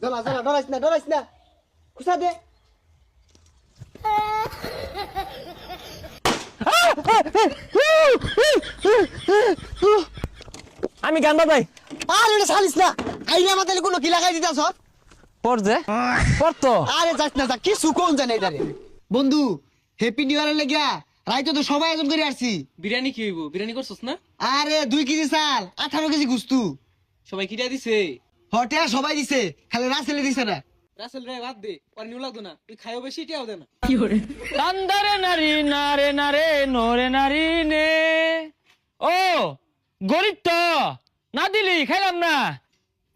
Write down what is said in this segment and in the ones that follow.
জ্বালা জ্বালা ডরাইস না খুসা দে। আমি গান বাজাই। আর এটা ছাড়িস না, আইনা মাথায় কোনো কি লাগাই দিতাছ। পর যে পর তো আরে যাস না যা, কি সুকোন জানে এটারে। বন্ধু হ্যাপি নিউ ইয়ারের লাগিয়া রাইতো তো সবাই আয়োজন করে আসছি। বিরিয়ানি কি হইব? বিরিয়ানি করছস না? আরে 2 কেজি চাল 18 কেজি গুস্তু। সবাই কিটা দিছে? হটে সবাই দিছে, খালি রাসেলে দিছে না। রাসেল রে বাদ দে, আর নিউ লাগতো না, তুই খাইও বেশি টিয়াও দে না। কান্দারে নারী নারে নারে নোরে নারী নে। ও গরিব তো না দিলি খাইলাম না,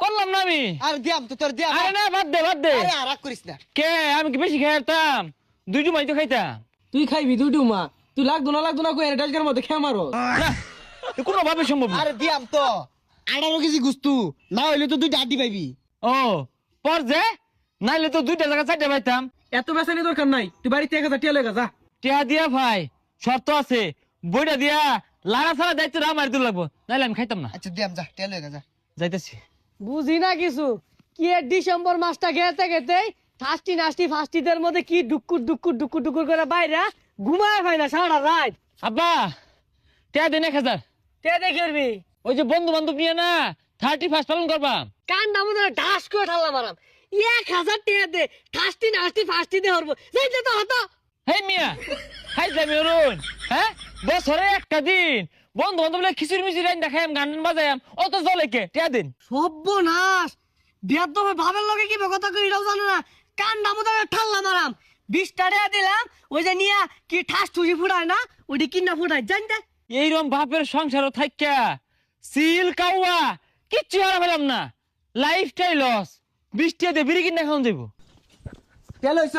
করলাম না আমি। আরে দিয়াম তো তোর দিয়াম। আরে না বাদ দে বাদ দে। আরে রাগ করিস না। কে আমি কি বেশি খাইতাম? 2 জুমাই তো খাইতাম। তুই খাইবি দুইটু মা, তুই লাগতো না কই ডাজগার মধ্যে খেয়ে মারো। না এ কোনো ভাবে সম্ভব না। আরে দিয়াম তো 18 কেজি গুস্তু, না হইলে তো 2টা আড্ডি পাইবি। ও পর যে নাইলে তো 2টা জায়গা 4টা পাইতাম। এত বেসানি দরকার নাই, তুই বাড়িতে 1000 টিয়া লয়ে যা। টিয়া দিয়া ভাই শর্ত আছে, বইটা দিয়া লাড়া ছাড়া দায়িত্ব আমার দিতে লাগবো, নাইলে আমি খাইতাম না। আচ্ছা দিয়াম যা, টেল হয়ে যা। যাইতেছি। বুঝি না কিছু কি ডিসেম্বর মাসটা গেতে গেতে ফাস্টি নাস্টি ফাস্টিদের মধ্যে কি ডুকুর করে বাইরে ঘুমায় হয় না সারা রাত। আব্বা টিয়া দিন 1000। তে দেখবি ওই যে বন্ধু বান্ধব নিয়ে না 31 পালন করবা। কান্ডা মধ্যে ঢাস করে ঠাল্লা মারাম 1000 টাকা দে ফাস্টি নাস্টি ফাস্টি দে হরবো যাইতে তো হতো। হে মিয়া খাইতাম অরুণ, হ্যাঁ বছরে একটা দিন বন্ধু বান্ধব খিচুড়ি মিচুড়ি রাইন দেখাম গান বাজায়াম, অত জলে কে টিয়া দিন। সর্বনাশ বেদ ভাবের লগে কি কথা কই এটাও জানো না। কান্ডা মধ্যে ঠাল্লা মারাম 20 টাকা দিলাম, ওই যে নিয়া কি ঠাস ঠুসি ফুটায় না ওইটি কিনা ফুটায় জানতে। এইরকম বাপের সংসারও থাইকা সিল কাউয়া কিচ্ছু হারা পেলাম না, লাইফটাই লস। 20 টাকা দিয়ে বিড়ি কিনা খাওয়া যাবো। টেল হইছ?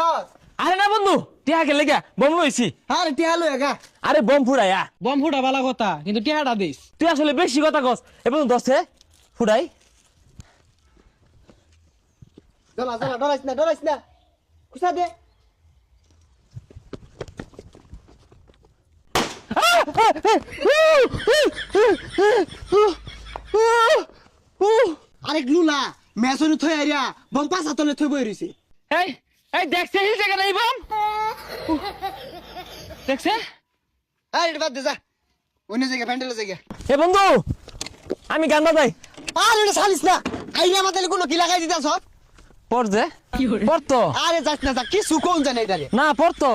আরে না বন্ধু টিয়া গেলে গা বম হয়েছি। আরে টেল হয়ে গা। আরে বম ফুড়াইয়া বম ফুটা বালা কথা, কিন্তু টিয়াটা দিস। তুই আসলে বেশি কথা কস, এবং 10 ফুড়াই। জ্বালা জ্বালা ডরাইস না খুসা দে। আরে লুলা মেসন থই আরিয়া বম পাঁচা তলে থই বই রইছে। এই এই দেখছে এই জায়গা নাই বম দেখছে। আরে বাদ দে যা, অন্য জায়গা প্যান্ডেলের জায়গা। এ বন্ধু আমি গান বাজাই। আরে এটা ছাড়িস না, আইনা মাথায় কোনো কি লাগাই দিতাছ। পর যে পর তো আরে যাস না যা, কি সুকোন জানে এটারে। না পর তো।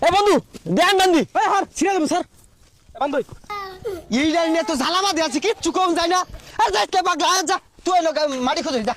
এ বন্ধু ধ্যান বান্ধি ছিড়ে দেবো স্যার বান্ধব। এইটা নিয়ে তো ঝালামা দিয়ে আছে, কিচ্ছু কম যায় না। আর যাইতে পাগলা, যা তুই লোক মাটি খোঁজ যা।